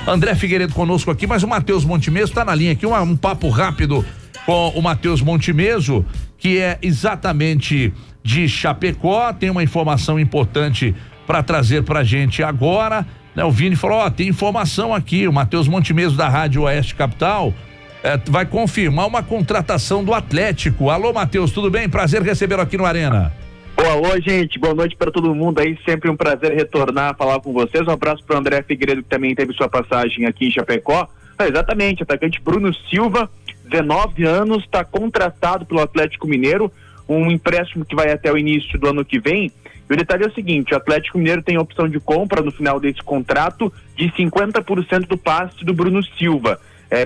André Figueiredo conosco aqui, mas o Matheus Montemeso tá na linha aqui, um papo rápido com o Matheus Montemeso, que é exatamente de Chapecó, tem uma informação importante para trazer pra gente agora, né? O Vini falou, tem informação aqui, o Matheus Montemeso da Rádio Oeste Capital vai confirmar uma contratação do Atlético. Alô, Matheus, tudo bem? Prazer recebê-lo aqui no Arena. Alô, gente, boa noite para todo mundo aí, sempre um prazer retornar a falar com vocês. Um abraço para o André Figueiredo, que também teve sua passagem aqui em Chapecó. Exatamente, atacante Bruno Silva, 19 anos, está contratado pelo Atlético Mineiro, um empréstimo que vai até o início do ano que vem. E o detalhe é o seguinte, o Atlético Mineiro tem a opção de compra no final desse contrato de 50% do passe do Bruno Silva,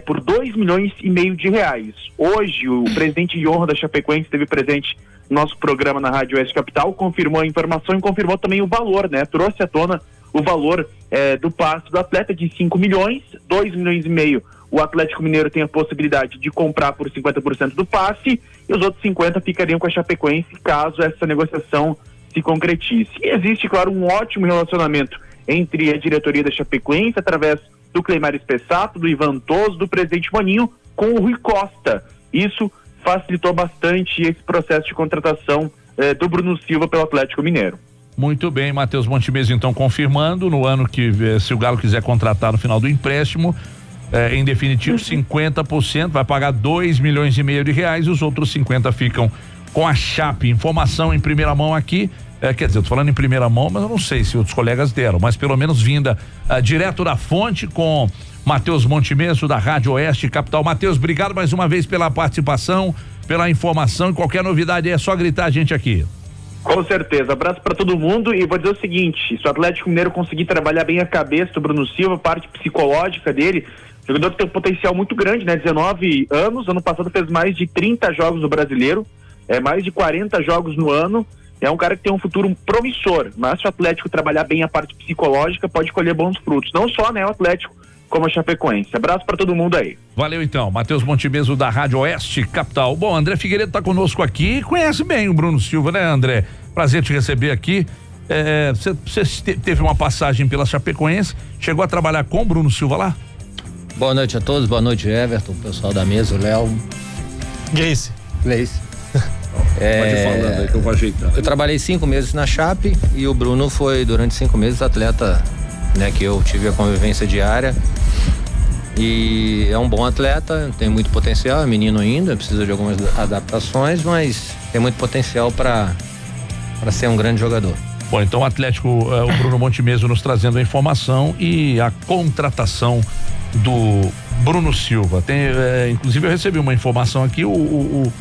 por R$2,5 milhões de reais. Hoje, o presidente de honra da Chapecoense esteve presente no nosso programa na Rádio Oeste Capital, confirmou a informação e confirmou também o valor, né? Trouxe à tona o valor do passe do atleta de 5 milhões, R$2,5 milhões. O Atlético Mineiro tem a possibilidade de comprar por 50% do passe e os outros 50% ficariam com a Chapecoense caso essa negociação se concretize. E existe, claro, um ótimo relacionamento entre a diretoria da Chapecoense, através do Cleimar Espessato, do Ivan Toso, do presidente Maninho, com o Rui Costa. Isso facilitou bastante esse processo de contratação do Bruno Silva pelo Atlético Mineiro. Muito bem, Matheus Montemeso então confirmando, no ano que, se o Galo quiser contratar no final do empréstimo, em definitivo 50%, vai pagar R$2,5 milhões de reais, e os outros 50% ficam com a Chape. Informação em primeira mão aqui, quer dizer, eu tô falando em primeira mão, mas eu não sei se outros colegas deram, mas pelo menos vinda direto da fonte com Matheus Montemeso da Rádio Oeste Capital. Matheus, obrigado mais uma vez pela participação, pela informação, e qualquer novidade é só gritar a gente aqui. Com certeza, abraço para todo mundo, e vou dizer o seguinte, se o Atlético Mineiro conseguir trabalhar bem a cabeça do Bruno Silva, a parte psicológica dele, jogador que tem um potencial muito grande, né? 19 anos, ano passado fez mais de 30 jogos no Brasileiro, mais de 40 jogos no ano, é um cara que tem um futuro promissor, mas se o Atlético trabalhar bem a parte psicológica, pode colher bons frutos, não só, né, o Atlético, como a Chapecoense. Abraço para todo mundo aí. Valeu então, Matheus Montemeso da Rádio Oeste Capital. Bom, André Figueiredo tá conosco aqui, conhece bem o Bruno Silva, né, André? Prazer te receber aqui. Você teve uma passagem pela Chapecoense, chegou a trabalhar com o Bruno Silva lá? Boa noite a todos, boa noite, Everton, pessoal da mesa, o Léo. Gleice. Pode ir falando aí que eu vou ajeitar. Eu trabalhei 5 meses na Chape e o Bruno foi durante 5 meses atleta, né, que eu tive a convivência diária, e é um bom atleta, tem muito potencial, é menino ainda, precisa de algumas adaptações, mas tem muito potencial para ser um grande jogador. Bom, então o Atlético, o Bruno Montemeso nos trazendo a informação e a contratação do Bruno Silva. Inclusive eu recebi uma informação aqui, o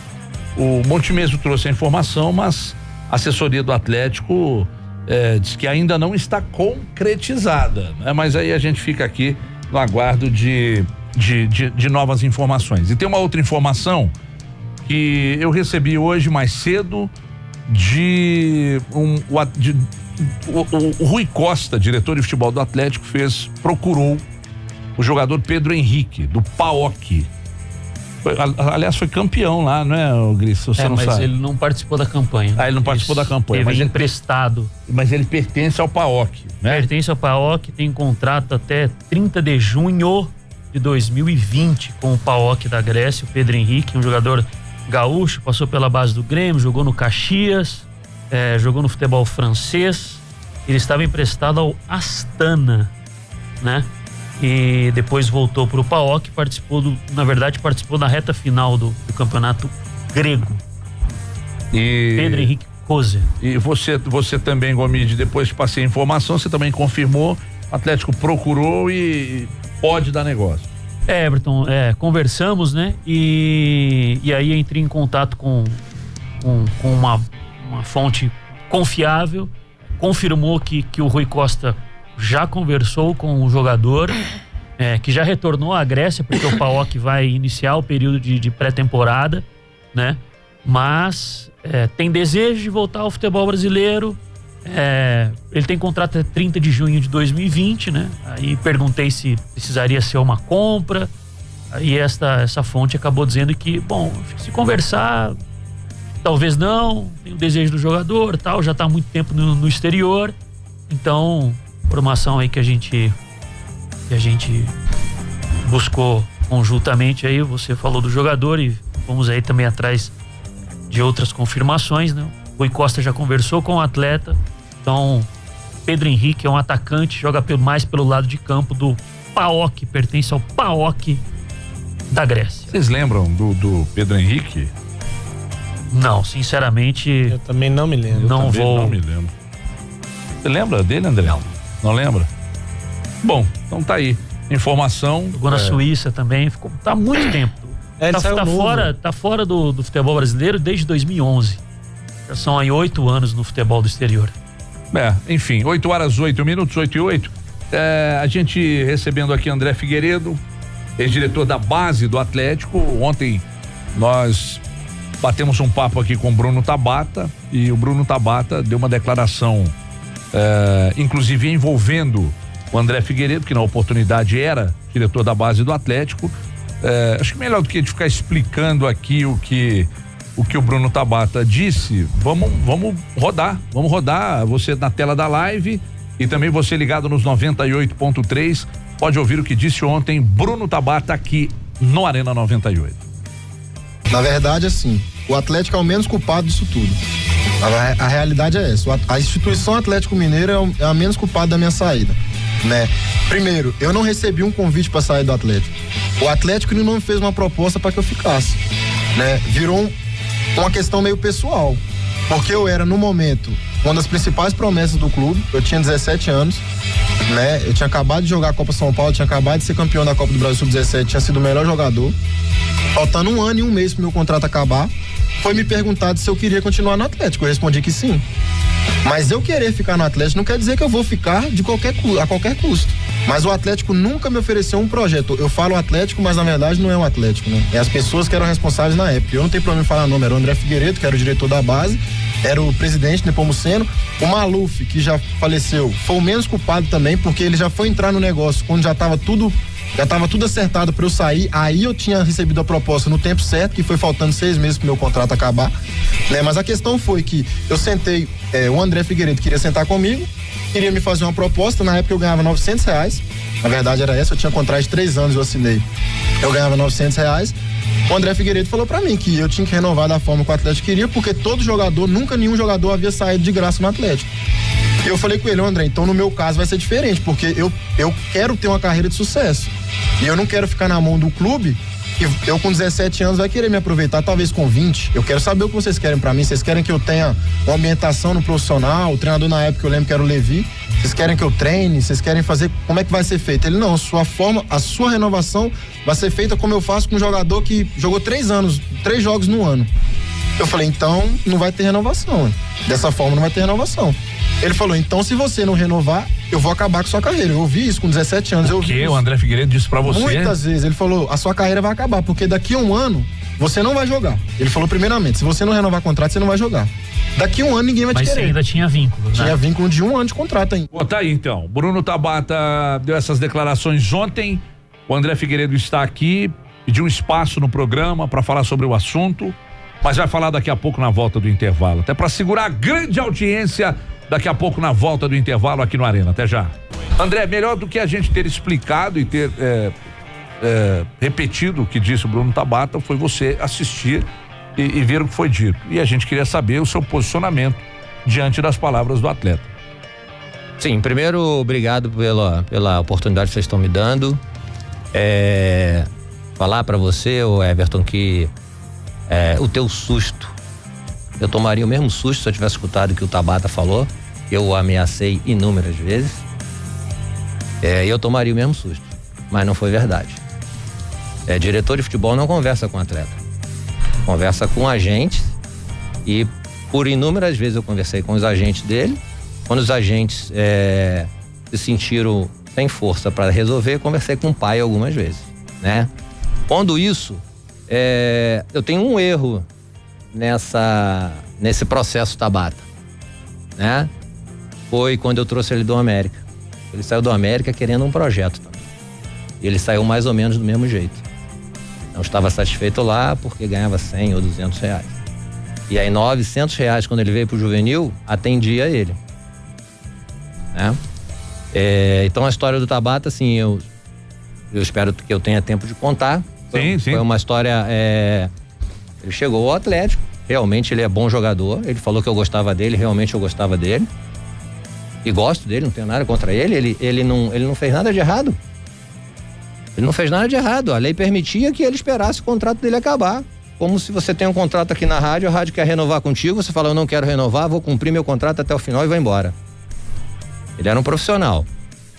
Montemeso trouxe a informação, mas a assessoria do Atlético diz que ainda não está concretizada, né? Mas aí a gente fica aqui no aguardo de novas informações. E tem uma outra informação que eu recebi hoje mais cedo o Rui Costa, diretor de futebol do Atlético, procurou o jogador Pedro Henrique, do PAOK. Aliás, foi campeão lá, não é, Gris? Você não mas sabe. Ele não participou da campanha. Ele não participou da campanha. Mas emprestado. Mas ele pertence ao PAOK, né? Pertence ao PAOK, tem contrato até 30 de junho de 2020 com o PAOK da Grécia, o Pedro Henrique, um jogador gaúcho, passou pela base do Grêmio, jogou no Caxias, jogou no futebol francês. Ele estava emprestado ao Astana, né? E depois voltou para o PAOK, participou da reta final do campeonato grego. Pedro Henrique Kozer. E você também, Gomide, depois que passei a informação, você também confirmou, o Atlético procurou e pode dar negócio. Everton, conversamos, né? E aí entrei em contato com uma fonte confiável, confirmou que o Rui Costa já conversou com o jogador, que já retornou à Grécia, porque o PAOK vai iniciar o período de pré-temporada, né? Mas tem desejo de voltar ao futebol brasileiro. Ele tem contrato até 30 de junho de 2020, né? Aí perguntei se precisaria ser uma compra. Aí essa fonte acabou dizendo que, bom, se conversar, talvez não, tem o desejo do jogador, tal, já está há muito tempo no exterior. Então, informação aí que a gente que a gente buscou conjuntamente aí. Você falou do jogador e vamos aí também atrás de outras confirmações, né? O Rui Costa já conversou com o atleta, então Pedro Henrique é um atacante, joga mais pelo lado de campo do PAOK, pertence ao PAOK da Grécia. Vocês lembram do Pedro Henrique? Não, sinceramente. Eu também não me lembro. Não me lembro. Você lembra dele, André? Não lembra? Bom, então tá aí. Informação. Jogou na Suíça também, tá há muito tempo. Tá fora do futebol brasileiro desde 2011. Já são aí 8 anos no futebol do exterior. Enfim, 8h08, 8h08. A gente recebendo aqui André Figueiredo, ex-diretor da base do Atlético. Ontem nós batemos um papo aqui com o Bruno Tabata e o Bruno Tabata deu uma declaração, inclusive envolvendo o André Figueiredo, que na oportunidade era diretor da base do Atlético. Acho que melhor do que a gente ficar explicando aqui o que o Bruno Tabata disse, vamos rodar você na tela da live e também você ligado nos 98.3, pode ouvir o que disse ontem Bruno Tabata aqui no Arena 98. Na verdade, assim, o Atlético é o menos culpado disso tudo. A realidade é essa. A instituição Atlético Mineiro é a menos culpada da minha saída, né? Primeiro, eu não recebi um convite para sair do Atlético. O Atlético não me fez uma proposta para que eu ficasse, né? Virou uma questão meio pessoal, porque eu era, no momento, uma das principais promessas do clube. Eu tinha 17 anos, né? Eu tinha acabado de jogar a Copa São Paulo, tinha acabado de ser campeão da Copa do Brasil Sub-17, tinha sido o melhor jogador. Faltando 1 ano e 1 mês pro meu contrato acabar, foi me perguntado se eu queria continuar no Atlético. Eu respondi que sim. Mas eu querer ficar no Atlético não quer dizer que eu vou ficar a qualquer custo. Mas o Atlético nunca me ofereceu um projeto. Eu falo Atlético, mas na verdade não é um Atlético, né? É as pessoas que eram responsáveis na época. Eu não tenho problema em falar nome. Era o André Figueiredo, que era o diretor da base, era o presidente Nepomuceno. O Maluf, que já faleceu, foi o menos culpado também, porque ele já foi entrar no negócio quando já estava tudo acertado para eu sair. Aí eu tinha recebido a proposta no tempo certo, que foi faltando 6 meses pro meu contrato acabar, né? Mas a questão foi que eu sentei, o André Figueiredo queria sentar comigo, queria me fazer uma proposta. Na época eu ganhava R$900, na verdade era essa, eu tinha contrato de 3 anos, eu assinei, eu ganhava R$900. O André Figueiredo falou pra mim que eu tinha que renovar da forma que o Atlético queria, porque nunca nenhum jogador havia saído de graça no Atlético. E eu falei com ele, André, então no meu caso vai ser diferente, porque eu quero ter uma carreira de sucesso. E eu não quero ficar na mão do clube, que eu com 17 anos vai querer me aproveitar, talvez com 20. Eu quero saber o que vocês querem pra mim. Vocês querem que eu tenha uma ambientação no profissional? O treinador na época, eu lembro que era o Levi. Vocês querem que eu treine? Vocês querem fazer? Como é que vai ser feito? Ele, não, a sua renovação vai ser feita como eu faço com um jogador que jogou 3 jogos no ano. Eu falei, então não vai ter renovação. Dessa forma não vai ter renovação. Ele falou, então se você não renovar, eu vou acabar com sua carreira. Eu ouvi isso com 17 anos. O que o André Figueiredo disse pra você? Muitas vezes. Ele falou, a sua carreira vai acabar, porque daqui a 1 ano você não vai jogar. Ele falou primeiramente, se você não renovar contrato, você não vai jogar. Daqui a 1 ano ninguém vai te querer. Mas ainda tinha vínculo, né? Tinha vínculo de 1 ano de contrato ainda. Pô, tá aí então. Bruno Tabata deu essas declarações ontem. O André Figueiredo está aqui, pediu um espaço no programa para falar sobre o assunto, mas vai falar daqui a pouco na volta do intervalo. Até para segurar a grande audiência daqui a pouco na volta do intervalo aqui no Arena. Até já. André, melhor do que a gente ter explicado e ter repetido o que disse o Bruno Tabata, foi você assistir e ver o que foi dito. E a gente queria saber o seu posicionamento diante das palavras do atleta. Sim, primeiro, obrigado pela oportunidade que vocês estão me dando. Falar para você, Everton, que o teu susto, eu tomaria o mesmo susto se eu tivesse escutado o que o Tabata falou. Eu o ameacei inúmeras vezes. Eu tomaria o mesmo susto, mas não foi verdade. Diretor de futebol não conversa com atleta, conversa com agentes, e por inúmeras vezes eu conversei com os agentes dele. Quando os agentes se sentiram sem força para resolver, eu conversei com o pai algumas vezes, né? Pondo isso, eu tenho um erro nesse processo Tabata, né? Foi quando eu trouxe ele do América. Ele saiu do América querendo um projeto também. E ele saiu mais ou menos do mesmo jeito. Não estava satisfeito lá porque ganhava 100 ou 200 reais. E aí 900 reais quando ele veio pro juvenil, atendia ele, né? Então a história do Tabata, assim, eu espero que eu tenha tempo de contar. Sim. Foi uma história, ele chegou ao Atlético, realmente ele é bom jogador, ele falou que eu gostava dele, realmente eu gostava dele. E gosto dele, não tenho nada contra ele, ele não fez nada de errado. Ele não fez nada de errado, a lei permitia que ele esperasse o contrato dele acabar. Como se você tem um contrato aqui na rádio, a rádio quer renovar contigo, você fala, eu não quero renovar, vou cumprir meu contrato até o final e vou embora. Ele era um profissional.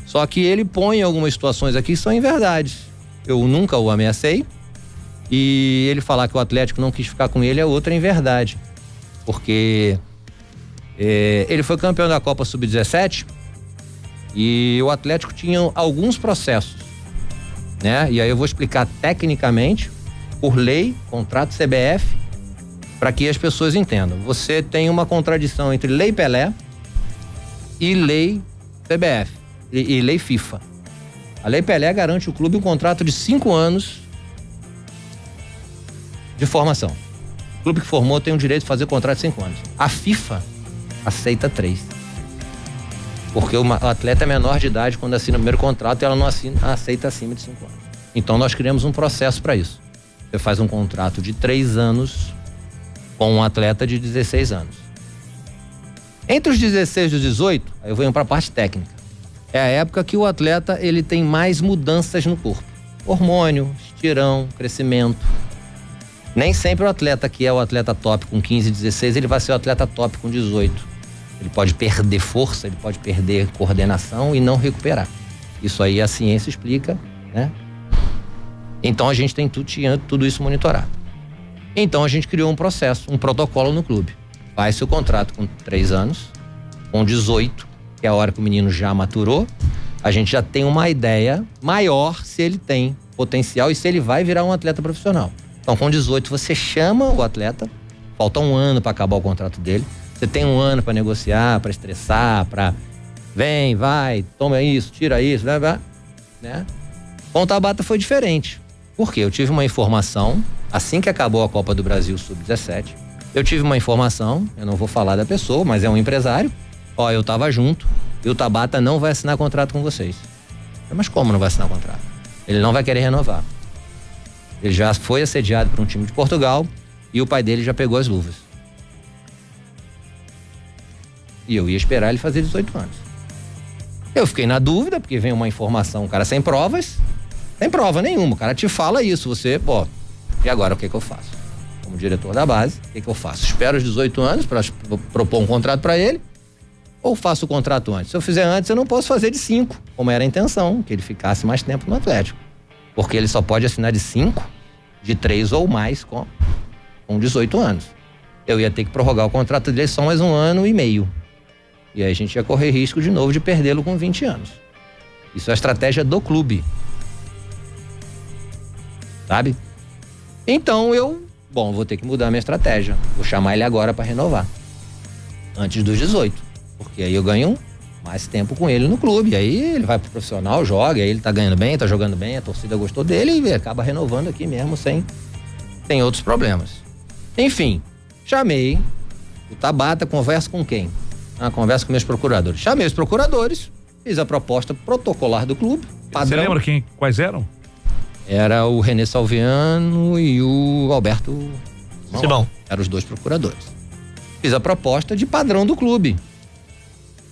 Só que ele põe algumas situações aqui que são inverdades. Eu nunca o ameacei, e ele falar que o Atlético não quis ficar com ele é outra inverdade. Porque ele foi campeão da Copa Sub-17 e o Atlético tinha alguns processos, né? E aí eu vou explicar tecnicamente, por lei, contrato CBF, para que as pessoas entendam. Você tem uma contradição entre Lei Pelé e Lei CBF e Lei FIFA. A Lei Pelé garante ao clube um contrato de 5 anos de formação. O clube que formou tem o direito de fazer contrato de 5 anos. A FIFA aceita 3. Porque o atleta é menor de idade quando assina o primeiro contrato e ela não aceita acima de 5 anos. Então nós criamos um processo para isso. Você faz um contrato de 3 anos com um atleta de 16 anos. Entre os 16 e os 18, aí eu venho para a parte técnica. É a época que o atleta ele tem mais mudanças no corpo. Hormônio, estirão, crescimento. Nem sempre o atleta que é o atleta top com 15, 16, ele vai ser o atleta top com 18. Ele pode perder força, ele pode perder coordenação e não recuperar. Isso aí a ciência explica, né? Então a gente tem tudo isso monitorado. Então a gente criou um processo, um protocolo no clube. Faz-se o contrato com 3 anos, com 18, que é a hora que o menino já maturou, a gente já tem uma ideia maior se ele tem potencial e se ele vai virar um atleta profissional. Então com 18 você chama o atleta, falta 1 ano para acabar o contrato dele, você tem 1 ano para negociar, para estressar, para vem, vai, toma isso, tira isso, né? Com o Tabata foi diferente. Por quê? Eu tive uma informação, assim que acabou a Copa do Brasil Sub-17, eu tive uma informação, eu não vou falar da pessoa, mas é um empresário, eu tava junto, e o Tabata não vai assinar contrato com vocês. Mas como não vai assinar contrato? Ele não vai querer renovar. Ele já foi assediado por um time de Portugal e o pai dele já pegou as luvas. E eu ia esperar ele fazer 18 anos. Eu fiquei na dúvida, porque vem uma informação, o cara sem provas, sem prova nenhuma, o cara te fala isso, você, e agora o que eu faço? Como diretor da base, o que eu faço? Espero os 18 anos para propor um contrato para ele, ou faço o contrato antes? Se eu fizer antes, eu não posso fazer de 5, como era a intenção, que ele ficasse mais tempo no Atlético. Porque ele só pode assinar de 5, de 3 ou mais com 18 anos. Eu ia ter que prorrogar o contrato dele só mais 1 ano e meio. E aí a gente ia correr risco de novo de perdê-lo com 20 anos. Isso é a estratégia do clube. Sabe? Então vou ter que mudar a minha estratégia. Vou chamar ele agora para renovar. Antes dos 18. Porque aí eu ganho mais tempo com ele no clube. Aí ele vai pro profissional, joga, aí ele tá ganhando bem, tá jogando bem, a torcida gostou dele e acaba renovando aqui mesmo sem outros problemas. Enfim, chamei o Tabata, conversa com quem? Conversa com meus procuradores. Chamei os procuradores, fiz a proposta protocolar do clube. Padrão. Você lembra quais eram? Era o René Salviano e o Alberto Simão. Eram os 2 procuradores. Fiz a proposta de padrão do clube.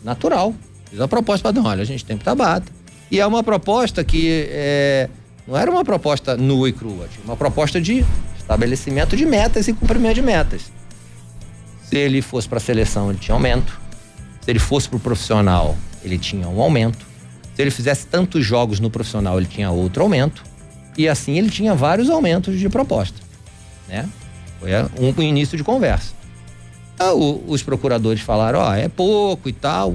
Natural. Fiz a proposta padrão. Olha, a gente tem o Tabata. E é uma proposta que não era uma proposta nua e crua. Tinha uma proposta de estabelecimento de metas e cumprimento de metas. Se ele fosse para a seleção, ele tinha aumento. Se ele fosse para o profissional, ele tinha um aumento. Se ele fizesse tantos jogos no profissional, ele tinha outro aumento. E assim ele tinha vários aumentos de proposta, né? Foi um início de conversa. Os procuradores falaram, é pouco e tal,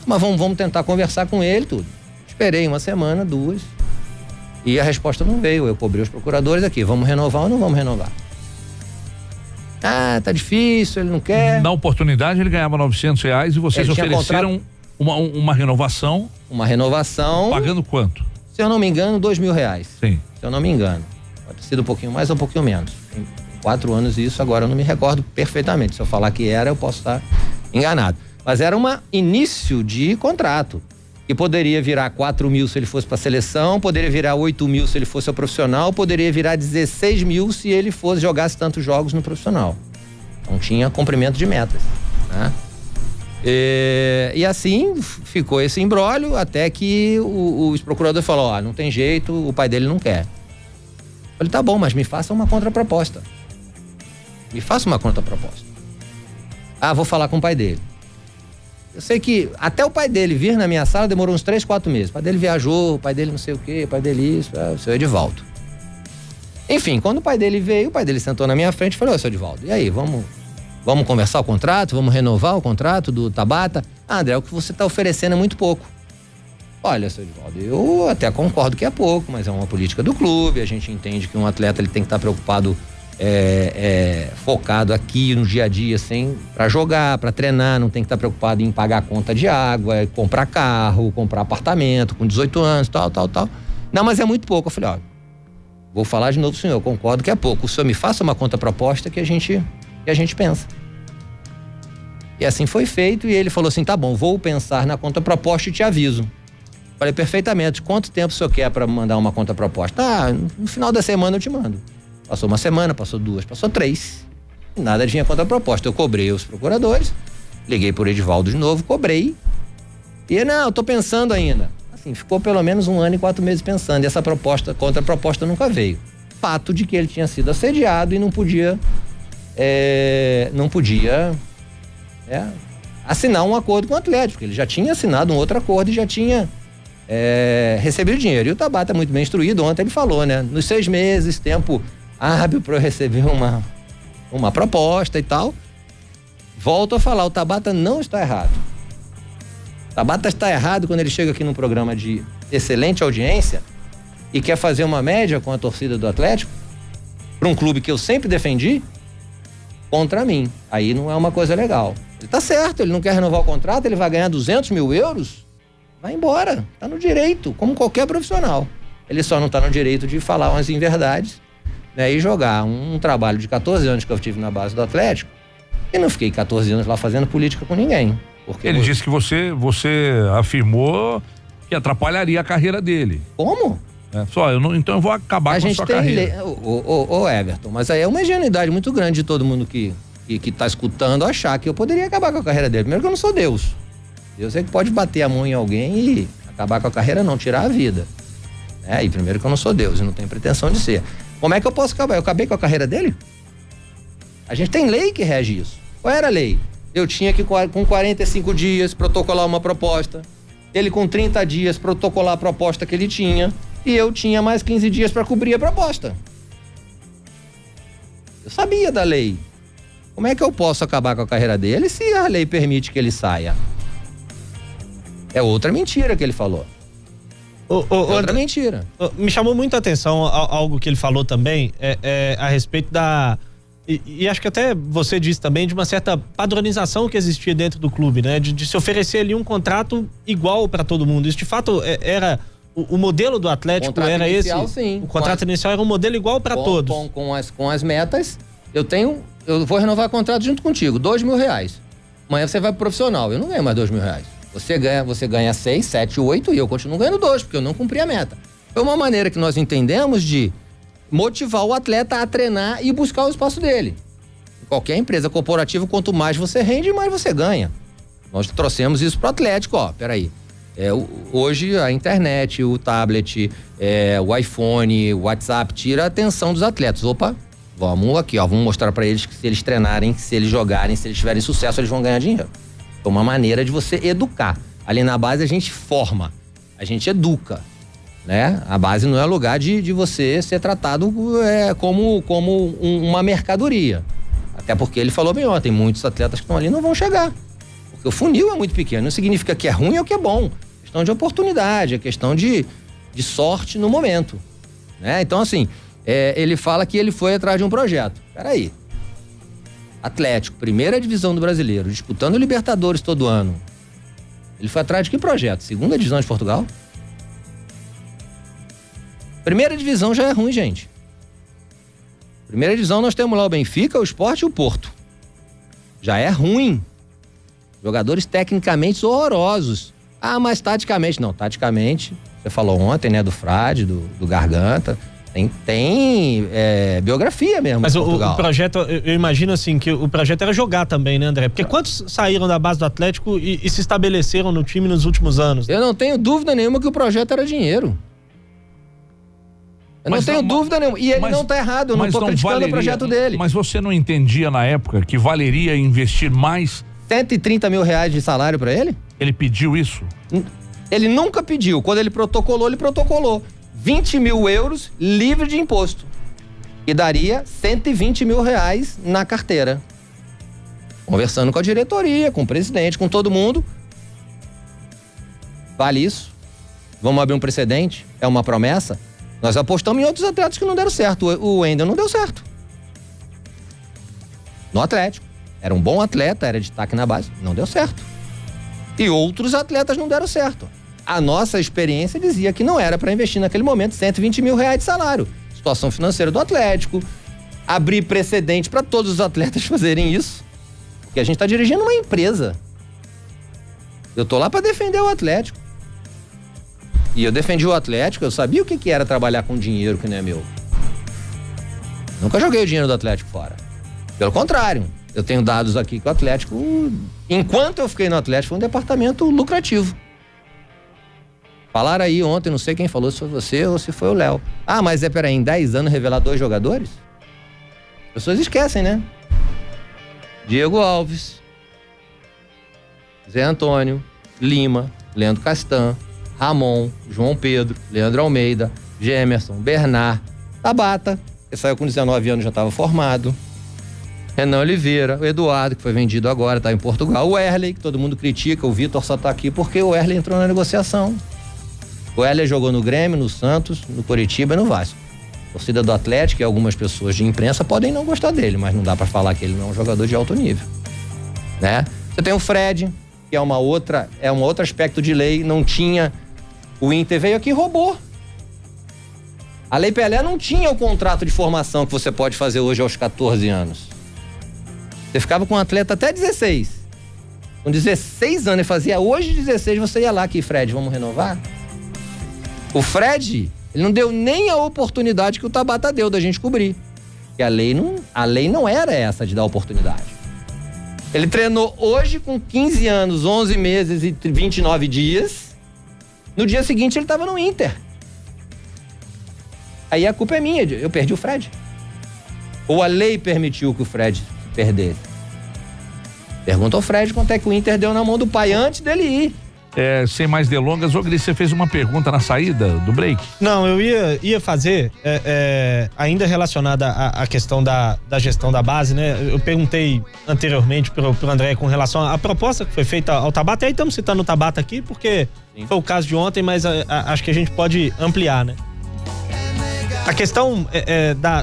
mas vamos tentar conversar com ele tudo. Esperei 1 semana, 2, e a resposta não veio. Eu cobrei os procuradores aqui, vamos renovar ou não vamos renovar? Tá difícil, ele não quer. Na oportunidade ele ganhava R$900 e vocês ofereceram uma renovação. Uma renovação. Pagando quanto? Se eu não me engano, R$2.000. Sim. Se eu não me engano. Pode ter sido um pouquinho mais ou um pouquinho menos. Tem 4 anos isso, agora eu não me recordo perfeitamente. Se eu falar que era, eu posso estar enganado. Mas era um início de contrato. que poderia virar 4 mil se ele fosse para a seleção, poderia virar 8 mil se ele fosse ao profissional, poderia virar 16 mil se ele jogasse tantos jogos no profissional. Não tinha cumprimento de metas, né? E assim ficou esse imbróglio até que o ex-procurador falou, não tem jeito, o pai dele não quer. Eu falei, tá bom, mas me faça uma contraproposta. Me faça uma contraproposta. Vou falar com o pai dele. Eu sei que até o pai dele vir na minha sala demorou uns 3, 4 meses. O pai dele viajou, o pai dele não sei o quê, o pai dele isso, o seu Edivaldo. Enfim, quando o pai dele veio, o pai dele sentou na minha frente e falou, seu Edivaldo, e aí, vamos conversar o contrato, vamos renovar o contrato do Tabata? André, o que você está oferecendo é muito pouco. Olha, seu Edivaldo, eu até concordo que é pouco, mas é uma política do clube, a gente entende que um atleta ele tem que estar preocupado, focado aqui no dia a dia, para jogar, para treinar, não tem que estar preocupado em pagar conta de água, comprar carro, comprar apartamento com 18 anos, tal. Não, mas é muito pouco. Eu falei, vou falar de novo, senhor, eu concordo que é pouco. O senhor me faça uma contraproposta que a gente pensa. E assim foi feito, e ele falou assim, tá bom, vou pensar na contraproposta e te aviso. Falei, perfeitamente, quanto tempo o senhor quer para mandar uma contraproposta? No final da semana eu te mando. Passou uma semana, passou 2, passou 3. Nada tinha contraproposta. Eu cobrei os procuradores, liguei por Edivaldo de novo, cobrei. E eu tô pensando ainda. Assim, ficou pelo menos 1 ano e 4 meses pensando, e essa contraproposta nunca veio. Fato de que ele tinha sido assediado e não podia assinar um acordo com o Atlético. Ele já tinha assinado um outro acordo e já tinha recebido dinheiro. E o Tabata é muito bem instruído, ontem ele falou, né? Nos 6 meses, tempo hábil para eu receber uma proposta e tal. Volto a falar, o Tabata não está errado. O Tabata está errado quando ele chega aqui num programa de excelente audiência e quer fazer uma média com a torcida do Atlético para um clube que eu sempre defendi contra mim. Aí não é uma coisa legal. Ele tá certo, ele não quer renovar o contrato, ele vai ganhar 200 mil euros, vai embora, tá no direito, como qualquer profissional. Ele só não tá no direito de falar umas inverdades, né, e jogar um trabalho de 14 anos que eu tive na base do Atlético, e não fiquei 14 anos lá fazendo política com ninguém. Porque ele disse que você afirmou que atrapalharia a carreira dele. Como? Então eu vou acabar com a sua carreira. Ô Everton, mas aí é uma ingenuidade muito grande de todo mundo que tá escutando achar que eu poderia acabar com a carreira dele. Primeiro que eu não sou Deus. Deus é que pode bater a mão em alguém e acabar com a carreira, não, tirar a vida. E primeiro que eu não sou Deus e não tenho pretensão de ser. Como é que eu posso acabar? Eu acabei com a carreira dele? A gente tem lei que rege isso. Qual era a lei? Eu tinha que com 45 dias protocolar uma proposta. Ele com 30 dias protocolar a proposta que ele tinha. E eu tinha mais 15 dias para cobrir a proposta. Eu sabia da lei. Como é que eu posso acabar com a carreira dele se a lei permite que ele saia? É outra mentira que ele falou. Outra mentira. Me chamou muito a atenção algo que ele falou também, a respeito da... E acho que até você disse também de uma certa padronização que existia dentro do clube, né? De se oferecer ali um contrato igual para todo mundo. Isso de fato era... O modelo do Atlético era inicial, esse? Sim. O contrato inicial era um modelo igual para todos. Com as metas, eu vou renovar o contrato junto contigo, R$2.000. Amanhã você vai pro profissional, eu não ganho mais R$2.000. Você ganha 6, 7, 8 e eu continuo ganhando 2, porque eu não cumpri a meta. Foi uma maneira que nós entendemos de motivar o atleta a treinar e buscar o espaço dele. Em qualquer empresa corporativa, quanto mais você rende, mais você ganha. Nós trouxemos isso pro Atlético, peraí. Hoje a internet, o tablet, o iPhone, o WhatsApp tira a atenção dos atletas. Opa, vamos aqui, vamos mostrar para eles que se eles treinarem, se eles jogarem, se eles tiverem sucesso, eles vão ganhar dinheiro. É uma maneira de você educar. Ali na base a gente forma, a gente educa, né? A base não é lugar de você ser tratado como uma mercadoria. Até porque ele falou bem ontem, muitos atletas que estão ali não vão chegar. Porque o funil é muito pequeno, não significa que é ruim ou que é bom. É questão de oportunidade, é questão de sorte no momento, né? Então assim, ele fala que ele foi atrás de um projeto. Peraí. Atlético, primeira divisão do Brasileiro, disputando Libertadores todo ano. Ele foi atrás de que projeto? Segunda divisão de Portugal? Primeira divisão já é ruim, gente. Primeira divisão nós temos lá o Benfica, o Sport e o Porto. Já é ruim. Jogadores tecnicamente horrorosos. Ah, mas taticamente, não, taticamente, você falou ontem, né, do Frade, do Garganta, tem biografia mesmo. Mas o projeto, eu imagino assim, que o projeto era jogar também, né, André? Porque quantos saíram da base do Atlético e se estabeleceram no time nos últimos anos? Eu não tenho dúvida nenhuma que o projeto era dinheiro. Eu não tenho dúvida nenhuma. E ele não tá errado, eu não tô criticando o projeto dele. Mas você não entendia na época que valeria investir mais? 130 mil reais de salário pra ele? Ele pediu isso? Ele nunca pediu. Quando ele protocolou. 20 mil euros livre de imposto. E daria 120 mil reais na carteira. Conversando com a diretoria, com o presidente, com todo mundo. Vale isso? Vamos abrir um precedente? É uma promessa? Nós apostamos em outros atletas que não deram certo. O Wendel não deu certo. No Atlético. Era um bom atleta, era destaque na base. Não deu certo. E outros atletas não deram certo. A nossa experiência dizia que não era para investir naquele momento 120 mil reais de salário. Situação financeira do Atlético. Abrir precedente para todos os atletas fazerem isso. Porque a gente está dirigindo uma empresa. Eu tô lá para defender o Atlético. E eu defendi o Atlético, eu sabia o que era trabalhar com dinheiro que não é meu. Nunca joguei o dinheiro do Atlético fora. Pelo contrário, eu tenho dados aqui que o Atlético, enquanto eu fiquei no Atlético, foi um departamento lucrativo. Falaram aí ontem, não sei quem falou, se foi você ou se foi o Léo. Ah, mas peraí, em 10 anos revelar 2 jogadores? As pessoas esquecem, né? Diego Alves, Zé Antônio, Lima, Leandro Castan, Ramon, João Pedro, Leandro Almeida, Gemerson, Bernard, Tabata, que saiu com 19 anos, já estava formado, Renan Oliveira, o Eduardo, que foi vendido agora, está em Portugal, o Erley, que todo mundo critica, o Vitor só está aqui porque o Erley entrou na negociação. O Erley jogou no Grêmio, no Santos, no Coritiba e no Vasco. A torcida do Atlético e algumas pessoas de imprensa podem não gostar dele, mas não dá para falar que ele não é um jogador de alto nível, né? Você tem o Fred, que é um outro aspecto de lei, não tinha. O Inter veio aqui e roubou. A Lei Pelé não tinha o contrato de formação que você pode fazer hoje aos 14 anos. Você ficava com um atleta até 16. Com 16 anos, ele fazia hoje 16, você ia lá aqui, Fred, vamos renovar? O Fred, ele não deu nem a oportunidade que o Tabata deu da gente cobrir. Porque a lei não era essa de dar oportunidade. Ele treinou hoje com 15 anos, 11 meses e 29 dias. No dia seguinte ele estava no Inter. Aí a culpa é minha, eu perdi o Fred. Ou a lei permitiu que o Fred perdesse? Pergunta ao Fred quanto é que o Inter deu na mão do pai antes dele ir. Sem mais delongas, ô Gris, você fez uma pergunta na saída do break? Não, eu ia fazer, ainda relacionada à questão da gestão da base, né? Eu perguntei anteriormente pro André com relação à proposta que foi feita ao Tabata, e aí estamos citando o Tabata aqui, porque sim, foi o caso de ontem, mas acho que a gente pode ampliar, né? A questão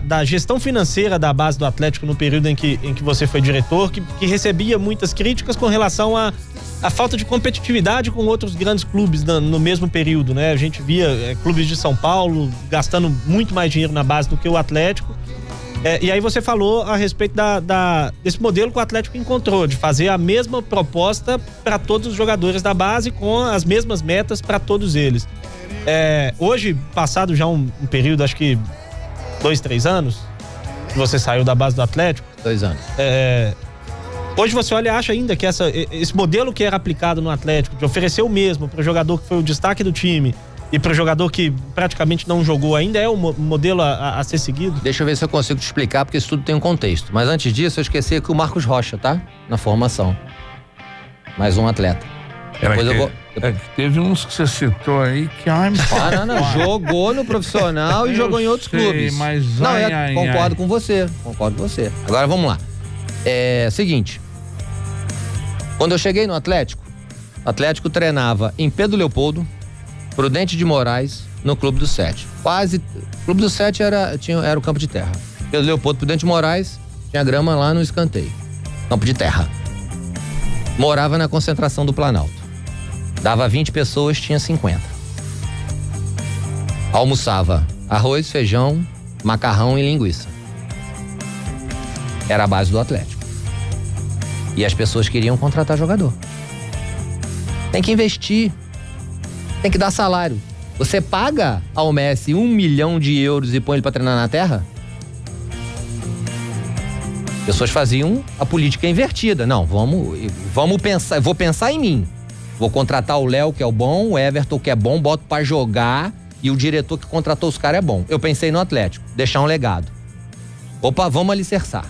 da gestão financeira da base do Atlético no período em que você foi diretor, que recebia muitas críticas com relação a falta de competitividade com outros grandes clubes no mesmo período, né? A gente via clubes de São Paulo gastando muito mais dinheiro na base do que o Atlético. E aí você falou a respeito desse modelo que o Atlético encontrou, de fazer a mesma proposta para todos os jogadores da base com as mesmas metas para todos eles. Hoje, passado já um período, acho que 2, 3 anos, que você saiu da base do Atlético. 2 anos. Hoje você olha e acha ainda que esse modelo que era aplicado no Atlético, de oferecer o mesmo para o jogador que foi o destaque do time e para o jogador que praticamente não jogou, ainda é o modelo a ser seguido? Deixa eu ver se eu consigo te explicar, porque isso tudo tem um contexto. Mas antes disso, eu esqueci que o Marcos Rocha, tá? Na formação. Mais um atleta. Teve uns que você citou aí que... não. Jogou no profissional e jogou em outros clubes. Mas concordo com você. Agora vamos lá. Seguinte. Quando eu cheguei no Atlético, o Atlético treinava em Pedro Leopoldo, Prudente de Moraes, no Clube do Sete. O Clube do Sete era o campo de terra. Pedro Leopoldo, Prudente de Moraes, tinha grama lá no escanteio. Campo de terra. Morava na concentração do Planalto. Dava 20 pessoas, tinha 50. Almoçava arroz, feijão, macarrão e linguiça. Era a base do Atlético. E as pessoas queriam contratar jogador. Tem que investir. Tem que dar salário. Você paga ao Messi 1 milhão de euros e põe ele pra treinar na terra? Pessoas faziam a política invertida. Não, vamos pensar, vou pensar em mim. Vou contratar o Léo, que é o bom, o Everton, que é bom, boto pra jogar, e o diretor que contratou os caras é bom. Eu pensei no Atlético, deixar um legado. Opa, vamos alicerçar.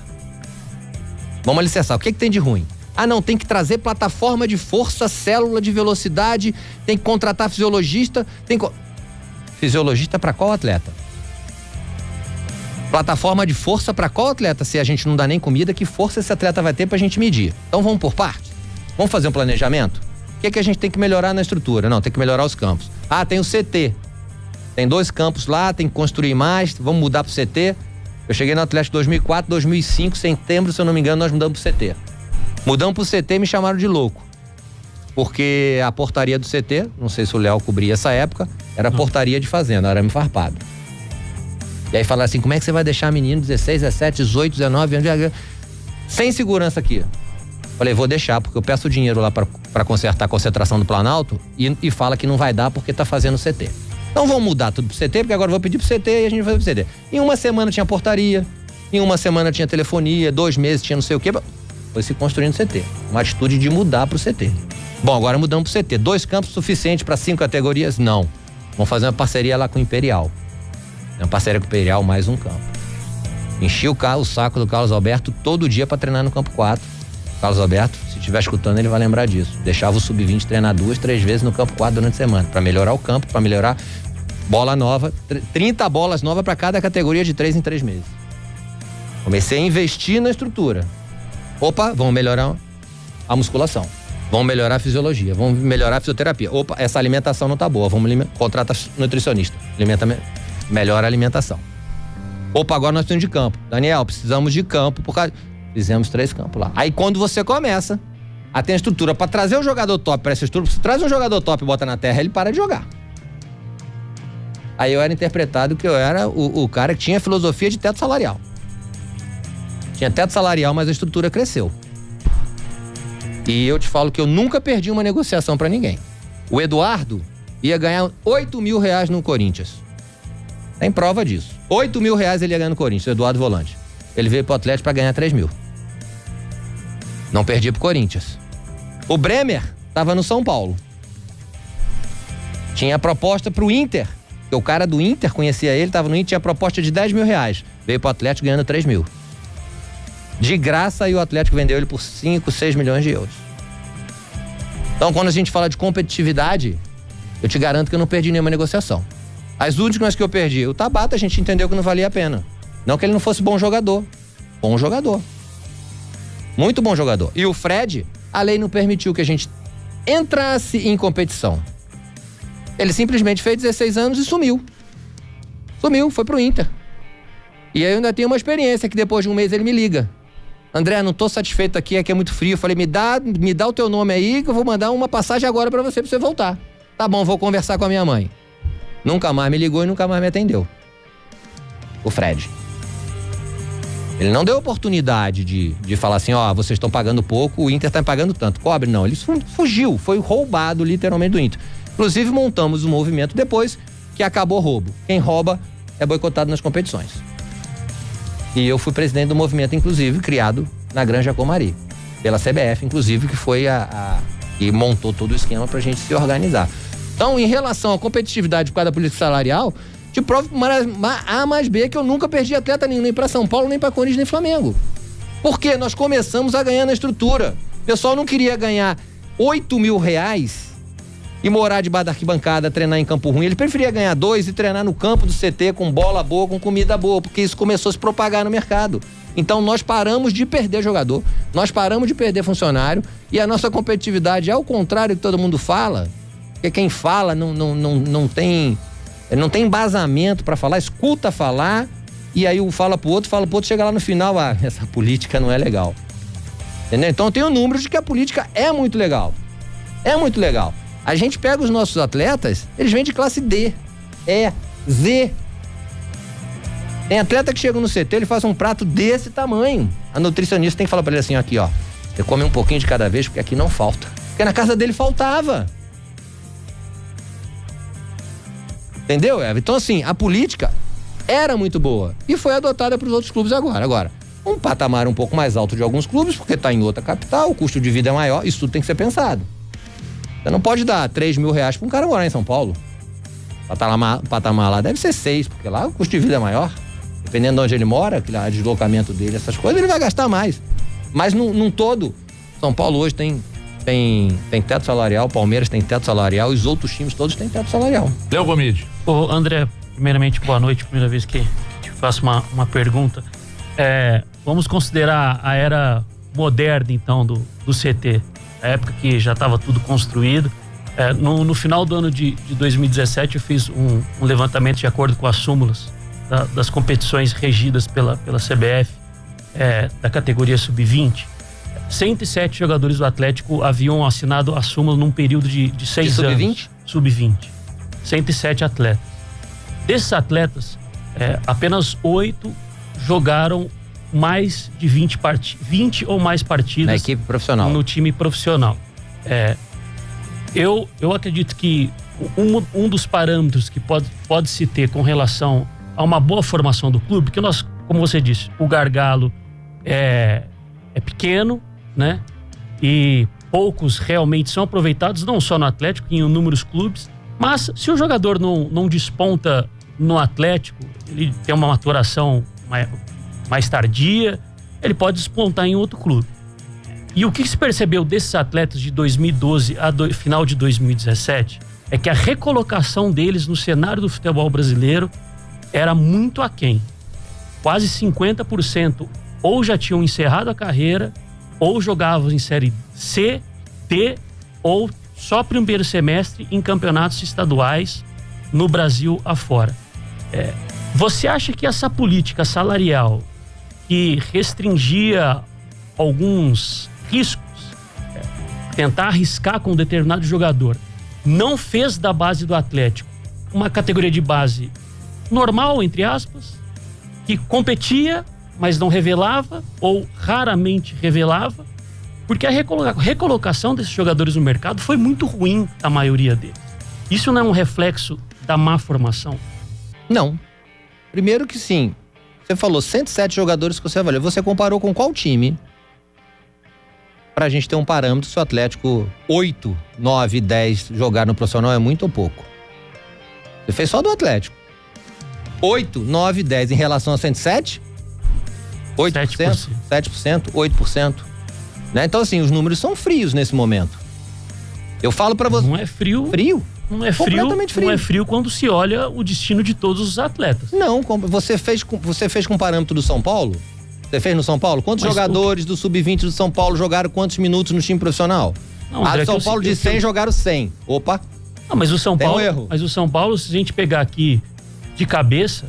Vamos alicerçar. O que tem de ruim? Ah, não, tem que trazer plataforma de força, célula de velocidade, tem que contratar fisiologista, Fisiologista pra qual atleta? Plataforma de força pra qual atleta? Se a gente não dá nem comida, que força esse atleta vai ter pra gente medir? Então vamos por partes? Vamos fazer um planejamento? O que a gente tem que melhorar na estrutura? Não, tem que melhorar os campos. Ah, tem o CT. Tem 2 campos lá, tem que construir mais, vamos mudar pro CT. Eu cheguei no Atlético 2004, 2005, setembro, se eu não me engano, nós mudamos pro CT. Mudamos pro CT e me chamaram de louco. Porque a portaria do CT, não sei se o Léo cobria essa época, era portaria de fazenda, arame farpado. E aí falaram assim, como é que você vai deixar menino 16, 17, 18, 19 anos sem segurança aqui? Falei, vou deixar, porque eu peço dinheiro lá pra consertar a concentração do Planalto e fala que não vai dar porque tá fazendo CT. Então vamos mudar tudo pro CT, porque agora eu vou pedir pro CT e a gente vai pro CT. Em uma semana tinha portaria, em uma semana tinha telefonia, 2 meses tinha não sei o quê. Foi se construindo CT. Uma atitude de mudar pro CT. Bom, agora mudamos pro CT. 2 campos suficiente para 5 categorias? Não. Vamos fazer uma parceria lá com o Imperial. Uma parceria com o Imperial, mais um campo. Enchi o saco do Carlos Alberto todo dia para treinar no campo 4. Carlos Alberto, se estiver escutando, ele vai lembrar disso. Deixava o sub-20 treinar 2, 3 vezes no campo 4 durante a semana, para melhorar o campo, para melhorar bola nova, 30 bolas novas para cada categoria de 3 em 3 meses. Comecei a investir na estrutura. Opa, vamos melhorar a musculação. Vamos melhorar a fisiologia, vamos melhorar a fisioterapia. Opa, essa alimentação não tá boa, vamos contratar nutricionista. Melhora a alimentação. Opa, agora nós precisamos de campo. Daniel, precisamos de campo por causa... Fizemos 3 campos lá. Aí quando você começa a ter a estrutura para trazer um jogador top para essa estrutura, você traz um jogador top e bota na terra, ele para de jogar. Aí eu era interpretado que eu era o cara que tinha filosofia de teto salarial. Tinha teto salarial, mas a estrutura cresceu. E eu te falo que eu nunca perdi uma negociação para ninguém. O Eduardo ia ganhar 8 mil reais no Corinthians. Tem prova disso. 8 mil reais ele ia ganhar no Corinthians, o Eduardo Volante. Ele veio pro Atlético para ganhar 3 mil. Não perdi pro Corinthians. O Bremer tava no São Paulo. Tinha proposta pro Inter. Porque o cara do Inter conhecia ele, tava no Inter, tinha proposta de 10 mil reais. Veio pro Atlético ganhando 3 mil. De graça, e o Atlético vendeu ele por 5, 6 milhões de euros. Então, quando a gente fala de competitividade, eu te garanto que eu não perdi nenhuma negociação. As últimas que eu perdi, o Tabata, a gente entendeu que não valia a pena. Não que ele não fosse bom jogador. Bom jogador. Muito bom jogador. E o Fred, a lei não permitiu que a gente entrasse em competição. Ele simplesmente fez 16 anos e sumiu. Sumiu, foi pro Inter. E aí eu ainda tenho uma experiência que depois de um mês ele me liga. André, não tô satisfeito aqui é muito frio. Eu falei, me dá o teu nome aí que eu vou mandar uma passagem agora pra você voltar. Tá bom, vou conversar com a minha mãe. Nunca mais me ligou e nunca mais me atendeu. O Fred. Ele não deu oportunidade de falar assim, ó, vocês estão pagando pouco, o Inter tá pagando tanto. Cobre, não. Ele fugiu, foi roubado literalmente do Inter. Inclusive montamos um movimento depois que acabou o roubo. Quem rouba é boicotado nas competições. E eu fui presidente do movimento, inclusive, criado na Granja Comari. Pela CBF, inclusive, que foi que montou todo o esquema pra gente se organizar. Então, em relação à competitividade por causa da política salarial, te provo A mais B que eu nunca perdi atleta nenhum, nem pra São Paulo, nem pra Corinthians, nem Flamengo. Porque nós começamos a ganhar na estrutura. O pessoal não queria ganhar 8 mil reais e morar debaixo da arquibancada, treinar em campo ruim. Ele preferia ganhar 2 e treinar no campo do CT com bola boa, com comida boa, porque isso começou a se propagar no mercado. Então nós paramos de perder jogador, nós paramos de perder funcionário, e a nossa competitividade, ao contrário do que todo mundo fala, porque quem fala não tem embasamento para falar, escuta falar, e aí fala pro outro, chega lá no final, essa política não é legal. Entendeu? Então eu tenho números de que a política é muito legal. É muito legal. A gente pega os nossos atletas, eles vêm de classe D, E, Z. Tem atleta que chega no CT, ele faz um prato desse tamanho. A nutricionista tem que falar pra ele assim, aqui ó, você come um pouquinho de cada vez, porque aqui não falta. Porque na casa dele faltava. Entendeu, Eva? Então, assim, a política era muito boa e foi adotada para os outros clubes agora. Agora, um patamar um pouco mais alto de alguns clubes, porque está em outra capital, o custo de vida é maior, isso tudo tem que ser pensado. Você não pode dar R$3.000 para um cara morar em São Paulo. O patamar lá deve ser 6, porque lá o custo de vida é maior. Dependendo de onde ele mora, o deslocamento dele, essas coisas, ele vai gastar mais. Mas num todo, São Paulo hoje tem teto salarial, Palmeiras tem teto salarial, os outros times todos têm teto salarial. Léo Gomide. Ô, André, primeiramente, boa noite, primeira vez que te faço uma pergunta. Vamos considerar a era moderna, então, do CT, a época que já estava tudo construído. No final do ano de 2017, eu fiz um levantamento de acordo com as súmulas das competições regidas pela CBF, da categoria sub-20. 107 jogadores do Atlético haviam assinado a súmula num período de 6 anos. Sub-20? Sub-20. 107 atletas. Desses atletas, apenas 8 jogaram mais de 20 ou mais partidas na equipe profissional, no time profissional. Eu acredito que um dos parâmetros que pode se ter com relação a uma boa formação do clube, porque nós, como você disse, o gargalo é pequeno, né? E poucos realmente são aproveitados, não só no Atlético, em inúmeros clubes, mas se o jogador não desponta no Atlético, ele tem uma maturação mais tardia, ele pode despontar em outro clube. E o que se percebeu desses atletas de 2012 a final de 2017 é que a recolocação deles no cenário do futebol brasileiro era muito aquém. Quase 50% ou já tinham encerrado a carreira, ou jogavam em Série C, D, ou só primeiro semestre em campeonatos estaduais no Brasil afora. Você acha que essa política salarial que restringia alguns riscos, tentar arriscar com um determinado jogador, não fez da base do Atlético uma categoria de base normal, entre aspas, que competia, mas não revelava ou raramente revelava, porque a recolocação desses jogadores no mercado foi muito ruim, a maioria deles. Isso não é um reflexo da má formação? Não. Primeiro que sim. Você falou 107 jogadores que você avaliou. Você comparou com qual time? Pra gente ter um parâmetro, se o Atlético 8, 9, 10 jogar no profissional é muito ou pouco. Você fez só do Atlético. 8, 9, 10 em relação a 107? 8%? 7%? 8%? Né? Então, assim, os números são frios nesse momento. Eu falo pra você... Não é frio. Frio? Não é frio, não é frio quando se olha o destino de todos os atletas. Não, você fez com o parâmetro do São Paulo? Você fez no São Paulo? Quantos jogadores do Sub-20 do São Paulo jogaram quantos minutos no time profissional? Não, André, São Paulo de 100 jogaram 100. Opa! Não, mas o São Paulo, erro. Mas o São Paulo, se a gente pegar aqui de cabeça,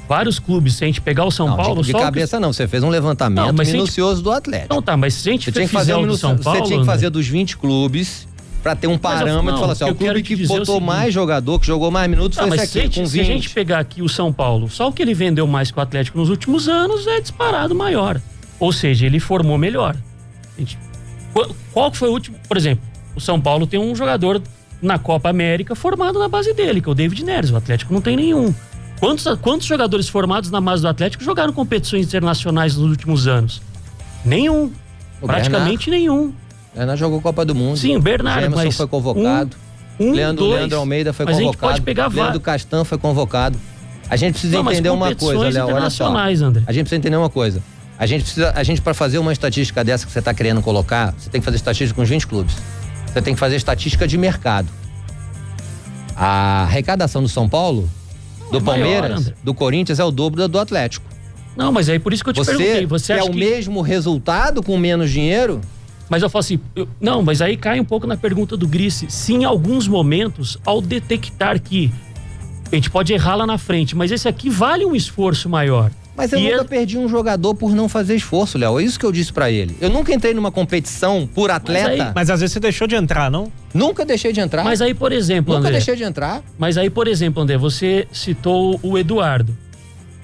vários clubes, se a gente pegar o São Paulo... De cabeça não, você fez um levantamento minucioso do Atlético. Não, tá, mas se a gente fizer o do São Paulo... Você tinha que fazer dos 20 clubes... Pra ter um parâmetro e falar assim, o clube que botou mais jogador, que jogou mais minutos, foi esse aqui, com 20. Se a gente pegar aqui o São Paulo, só o que ele vendeu mais que o Atlético nos últimos anos é disparado maior. Ou seja, ele formou melhor. Qual que foi o último? Por exemplo, o São Paulo tem um jogador na Copa América formado na base dele, que é o David Neres. O Atlético não tem nenhum. Quantos jogadores formados na base do Atlético jogaram competições internacionais nos últimos anos? Nenhum. Praticamente nenhum. Bernardo jogou Copa do Mundo. Sim, Bernardo, Jamerson mas foi convocado. Leandro Almeida foi convocado. A gente pode pegar Leandro Castan foi convocado. A gente precisa entender uma coisa, Léo, olha só. André. A gente precisa entender uma coisa. A gente para fazer uma estatística dessa que você está querendo colocar, você tem que fazer estatística com os 20 clubes. Você tem que fazer estatística de mercado. A arrecadação do São Paulo, do Palmeiras, maior, do Corinthians é o dobro do Atlético. Não, mas é por isso que eu te perguntei. Você acha que é o mesmo resultado com menos dinheiro? Mas eu falo assim, mas aí cai um pouco na pergunta do Grice. Se em alguns momentos, ao detectar que a gente pode errar lá na frente, mas esse aqui vale um esforço maior. Mas eu nunca perdi um jogador por não fazer esforço, Léo. É isso que eu disse pra ele. Eu nunca entrei numa competição por atleta. Mas às vezes você deixou de entrar, não? Nunca deixei de entrar. Mas aí, por exemplo, Nunca André, deixei de entrar. Mas aí, por exemplo, André, você citou o Eduardo.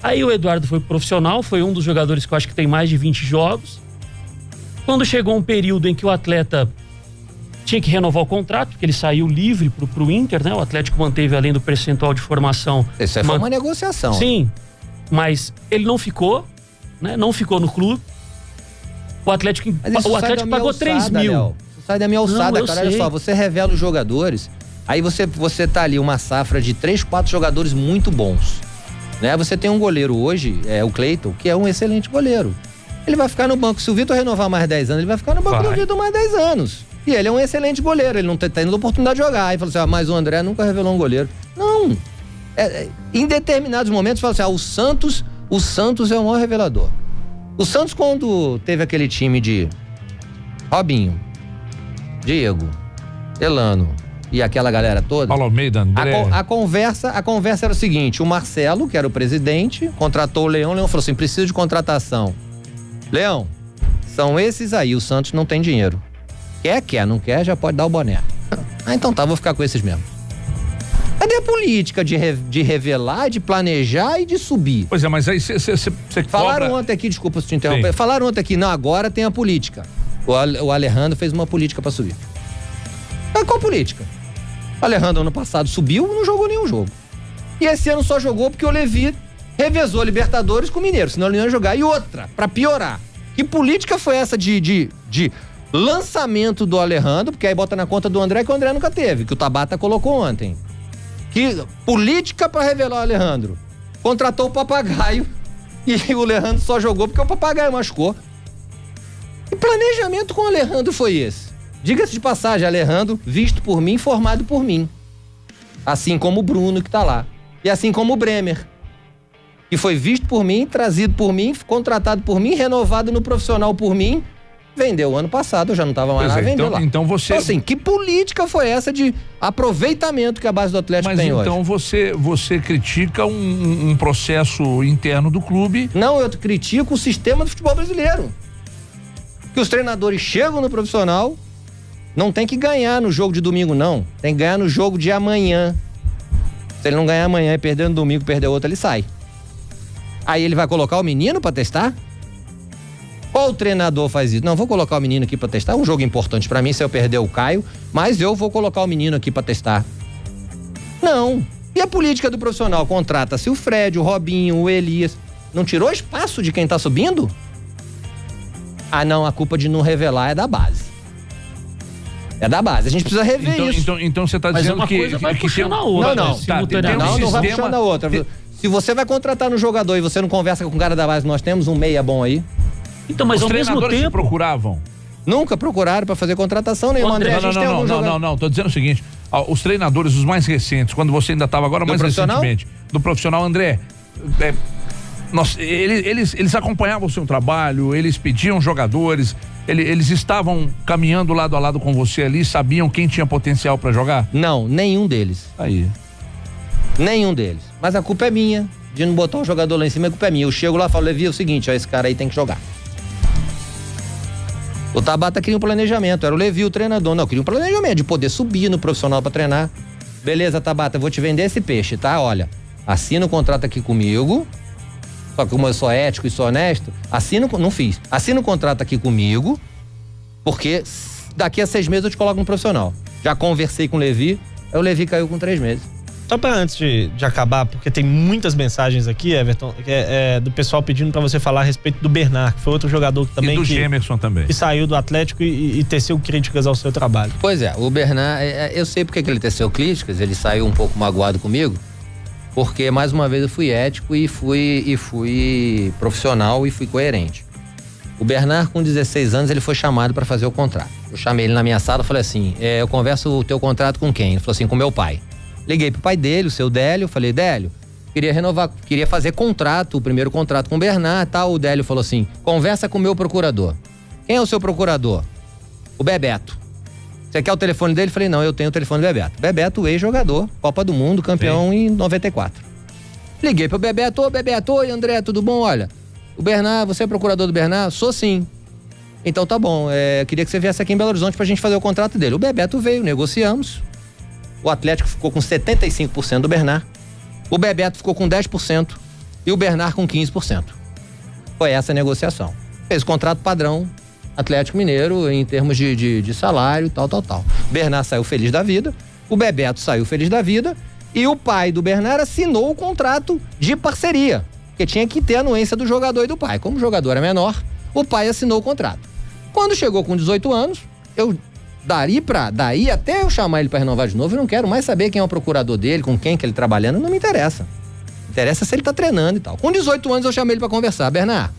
Aí o Eduardo foi profissional, foi um dos jogadores que eu acho que tem mais de 20 jogos. Quando chegou um período em que o atleta tinha que renovar o contrato, porque ele saiu livre pro Inter, né? O Atlético manteve, além do percentual de formação. Isso foi uma negociação. Sim, mas ele não ficou, né? Não ficou no clube. O Atlético pagou 3 mil. Léo. Sai da minha alçada, Não, cara. Olha só, você revela os jogadores, aí você tá ali uma safra de 3, 4 jogadores muito bons. Né? Você tem um goleiro hoje, o Cleiton, que é um excelente goleiro. Ele vai ficar no banco. Se o Vitor renovar mais 10 anos, ele vai ficar no banco do Vitor mais 10 anos. E ele é um excelente goleiro, ele não tá tendo oportunidade de jogar. Aí fala assim, mas o André nunca revelou um goleiro. Não. Em determinados momentos, fala assim, o Santos é o maior revelador. O Santos, quando teve aquele time de Robinho, Diego, Elano e aquela galera toda. Paulo Almeida, André. A conversa era o seguinte: o Marcelo, que era o presidente, contratou o Leão. O Leão falou assim: precisa de contratação. Leão, são esses aí. O Santos não tem dinheiro. Quer, não quer, já pode dar o boné. Então tá, vou ficar com esses mesmo. Cadê a política de revelar, de planejar e de subir? Pois é, mas aí você Falaram ontem aqui, desculpa se te interromper. Sim. Falaram ontem aqui, não, agora tem a política. O Alejandro fez uma política pra subir. Mas qual política? O Alejandro ano passado subiu, não jogou nenhum jogo. E esse ano só jogou porque o Levi revezou a Libertadores com o Mineiro, senão ele não ia jogar. E outra, pra piorar, que política foi essa de lançamento do Alejandro, porque aí bota na conta do André, que o André nunca teve, que o Tabata colocou ontem. Que política pra revelar o Alejandro? Contratou o Papagaio e o Alejandro só jogou porque o Papagaio machucou. Que planejamento com o Alejandro foi esse? Diga-se de passagem, Alejandro, visto por mim, formado por mim. Assim como o Bruno, que tá lá. E assim como o Bremer, que foi visto por mim, trazido por mim, contratado por mim, renovado no profissional por mim. Vendeu ano passado, eu já não tava mais lá, vendeu lá. Então você... Então, assim, que política foi essa de aproveitamento que a base do Atlético tem hoje? Mas então você critica um processo interno do clube? Não, eu critico o sistema do futebol brasileiro. Que os treinadores chegam no profissional, não tem que ganhar no jogo de domingo, não. Tem que ganhar no jogo de amanhã. Se ele não ganhar amanhã e perder no domingo, perder outro, ele sai. Aí ele vai colocar o menino pra testar? Qual treinador faz isso? Não, vou colocar o menino aqui pra testar. É um jogo importante pra mim, se eu perder o Caio, mas eu vou colocar o menino aqui pra testar. Não. E a política do profissional? Contrata-se o Fred, o Robinho, o Elias. Não tirou espaço de quem tá subindo? Ah, não, a culpa de não revelar é da base. É da base. A gente precisa rever isso. Então você tá dizendo que... Mas vai puxando a outra. Não, não vai puxando a outra. Se você vai contratar no jogador e você não conversa com o cara da base, nós temos um meia bom aí. Então, mas os ao mesmo tempo... procuravam? Nunca procuraram pra fazer contratação nenhuma. Não, tô dizendo o seguinte, os treinadores, os mais recentes, quando você ainda estava agora mais recentemente, do profissional, André, eles acompanhavam o seu trabalho, eles pediam jogadores, eles estavam caminhando lado a lado com você ali, sabiam quem tinha potencial pra jogar? Não, nenhum deles. Aí. Nenhum deles. Mas a culpa é minha, de não botar um jogador lá em cima, a culpa é minha. Eu chego lá e falo, Levi, é o seguinte, ó, esse cara aí tem que jogar. O Tabata queria um planejamento, era o Levi o treinador. Não, queria um planejamento de poder subir no profissional pra treinar. Beleza, Tabata, eu vou te vender esse peixe, tá? Olha, assina o contrato aqui comigo. Só que como eu sou ético e sou honesto, assina o contrato aqui comigo, porque daqui a 6 meses eu te coloco no profissional. Já conversei com o Levi, aí o Levi caiu com 3 meses. Só pra antes de acabar, porque tem muitas mensagens aqui, Everton, do pessoal pedindo pra você falar a respeito do Bernard, que foi outro jogador que também... E do Gemerson também. Que saiu do Atlético e teceu críticas ao seu trabalho. Pois é, o Bernard, eu sei porque que ele teceu críticas, ele saiu um pouco magoado comigo, porque mais uma vez eu fui ético e fui profissional e fui coerente. O Bernard, com 16 anos, ele foi chamado pra fazer o contrato. Eu chamei ele na minha sala e falei assim, eu converso o teu contrato com quem? Ele falou assim, com meu pai. Liguei pro pai dele, o seu Délio, falei, Délio, queria fazer contrato, o primeiro contrato com o Bernard, tal. O Délio falou assim, conversa com o meu procurador. Quem é o seu procurador? O Bebeto. Você quer o telefone dele? Falei, não, eu tenho o telefone do Bebeto. Bebeto, ex-jogador, Copa do Mundo, campeão em 94. Liguei pro Bebeto, oi André, tudo bom? Olha, o Bernard, você é procurador do Bernard? Sou sim. Então tá bom, queria que você viesse aqui em Belo Horizonte pra gente fazer o contrato dele. O Bebeto veio, negociamos. O Atlético ficou com 75% do Bernard. O Bebeto ficou com 10% e o Bernard com 15%. Foi essa a negociação. Fez contrato padrão Atlético Mineiro em termos de salário, tal. Bernard saiu feliz da vida, o Bebeto saiu feliz da vida e o pai do Bernard assinou o contrato de parceria, porque tinha que ter a anuência do jogador e do pai. Como o jogador é menor, o pai assinou o contrato. Quando chegou com 18 anos, daí até eu chamar ele para renovar de novo, eu não quero mais saber quem é o procurador dele, com quem que ele trabalhando, não me interessa. Interessa se ele tá treinando e tal. Com 18 anos eu chamei ele para conversar. Bernard,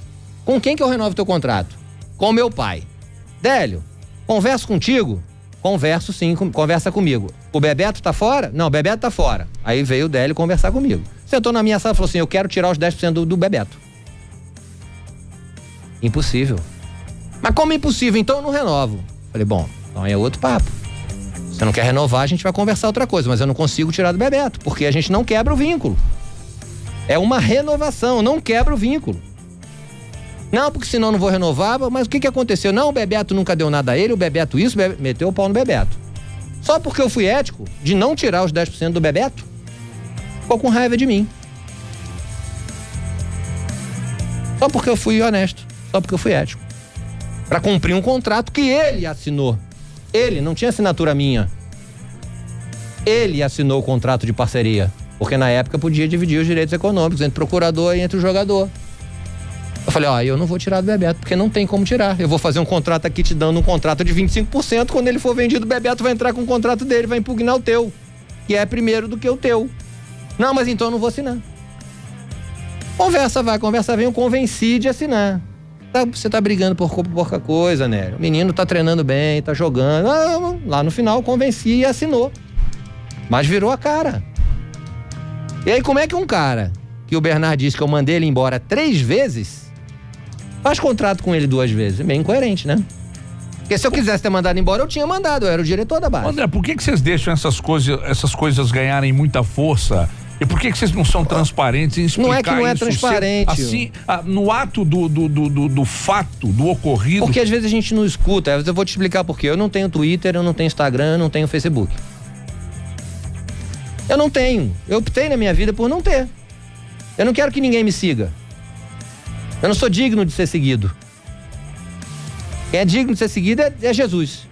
com quem que eu renovo teu contrato? Com meu pai. Délio, converso contigo? Converso sim, conversa comigo. O Bebeto tá fora? Não, o Bebeto tá fora. Aí veio o Délio conversar comigo. Sentou na minha sala e falou assim, eu quero tirar os 10% do Bebeto. Impossível. Mas como impossível? Então eu não renovo. Falei, bom, então aí é outro papo. Você não quer renovar, a gente vai conversar outra coisa, mas eu não consigo tirar do Bebeto, porque a gente não quebra o vínculo. É uma renovação, não quebra o vínculo. Não, porque senão eu não vou renovar, mas o que aconteceu? Não, o Bebeto nunca deu nada a ele, o Bebeto isso, meteu o pau no Bebeto. Só porque eu fui ético de não tirar os 10% do Bebeto, ficou com raiva de mim. Só porque eu fui honesto, só porque eu fui ético. Pra cumprir um contrato que ele assinou. Ele, não tinha assinatura minha. Ele assinou o contrato de parceria. Porque na época podia dividir os direitos econômicos entre o procurador e entre o jogador. Eu falei, eu não vou tirar do Bebeto, porque não tem como tirar. Eu vou fazer um contrato aqui te dando um contrato de 25%, quando ele for vendido, o Bebeto vai entrar com o contrato dele, vai impugnar o teu, que é primeiro do que o teu. Não, mas então eu não vou assinar. Conversa vai, conversa vem, eu convenci de assinar. Você tá brigando por pouca coisa, né? O menino tá treinando bem, tá jogando. Lá no final, convenci e assinou. Mas virou a cara. E aí, como é que um cara, que o Bernard disse que eu mandei ele embora 3 vezes, faz contrato com ele 2 vezes? É bem incoerente, né? Porque se eu quisesse ter mandado embora, eu tinha mandado, eu era o diretor da base. André, por que vocês deixam essas coisas ganharem muita força? E por que vocês não são transparentes em explicar isso? Não é que não é transparente. Assim, no ato do fato, do ocorrido. Porque às vezes a gente não escuta. Eu vou te explicar por quê. Eu não tenho Twitter, eu não tenho Instagram, eu não tenho Facebook. Eu não tenho. Eu optei na minha vida por não ter. Eu não quero que ninguém me siga. Eu não sou digno de ser seguido. Quem é digno de ser seguido é Jesus.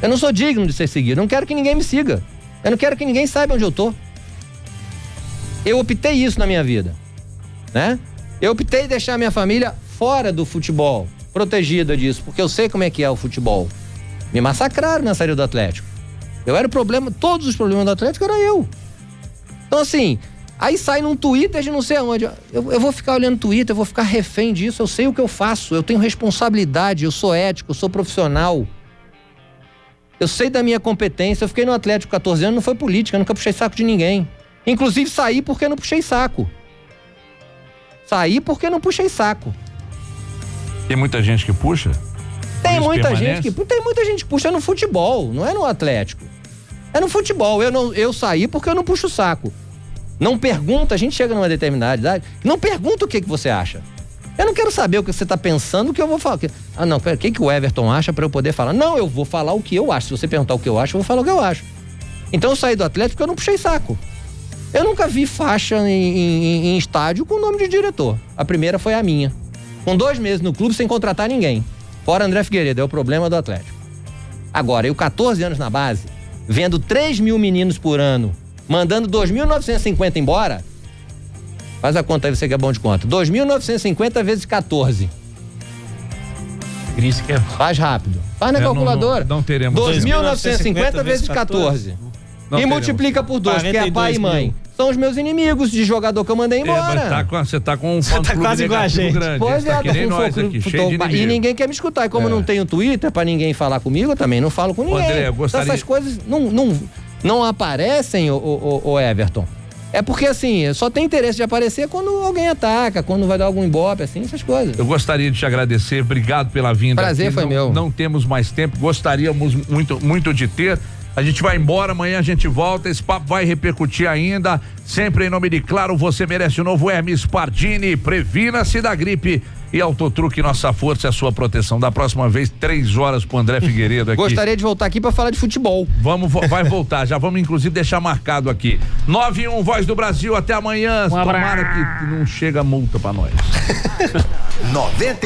Eu não sou digno de ser seguido. Eu não quero que ninguém me siga. Eu não quero que ninguém saiba onde eu tô. Eu optei isso na minha vida, né? Eu optei deixar minha família fora do futebol, protegida disso, porque eu sei como é que é o futebol. Me massacraram na saída do Atlético. Eu era o problema, todos os problemas do Atlético era eu. Então assim, aí sai num Twitter de não sei aonde. Eu vou ficar olhando Twitter, eu vou ficar refém disso, eu sei o que eu faço, eu tenho responsabilidade, eu sou ético, eu sou profissional. Eu sei da minha competência, eu fiquei no Atlético 14 anos, não foi política, eu nunca puxei saco de ninguém. Inclusive saí porque não puxei saco. Saí porque não puxei saco. Tem muita gente que puxa? Tem muita gente que puxa no futebol, não é no Atlético. É no futebol. Eu saí porque eu não puxo o saco. Não pergunta, a gente chega numa determinada idade, não pergunta o que você acha. Eu não quero saber o que você está pensando, o que eu vou falar. Não, o que o Everton acha para eu poder falar? Não, eu vou falar o que eu acho. Se você perguntar o que eu acho, eu vou falar o que eu acho. Então eu saí do Atlético porque eu não puxei saco. Eu nunca vi faixa em estádio com o nome de diretor. A primeira foi a minha. Com 2 meses no clube sem contratar ninguém. Fora André Figueiredo, é o problema do Atlético. Agora, eu 14 anos na base, vendo 3 mil meninos por ano, mandando 2.950 embora, faz a conta aí, você que é bom de conta. 2.950 vezes 14. Isso que é... Faz rápido. Faz na calculadora. Não teremos. 2.950 vezes 14. E multiplica por 2, que é pai e mãe. São os meus inimigos de jogador que eu mandei embora. Você tá com um fã-clube quase igual a gente. grande. Pois tá que nem nós aqui, cheio de inimigo. E ninguém quer me escutar. E como eu não tenho Twitter pra ninguém falar comigo, eu também não falo com ninguém. André, eu gostaria... Então essas coisas não aparecem, o Everton. É porque, assim, só tem interesse de aparecer quando alguém ataca, quando vai dar algum ibope, assim, essas coisas. Eu gostaria de te agradecer, obrigado pela vinda. Prazer aqui. foi meu. Não temos mais tempo, gostaríamos muito de ter. A gente vai embora, amanhã a gente volta, esse papo vai repercutir ainda, sempre em nome de Claro, você merece o novo Hermes Pardini, previna-se da gripe e Autotruque, nossa força é a sua proteção. Da próxima vez, 3 horas pro André Figueiredo aqui. Gostaria de voltar aqui pra falar de futebol. Vai voltar, já vamos inclusive deixar marcado aqui. 91 Voz do Brasil, até amanhã. Tomara que não chega multa pra nós. 98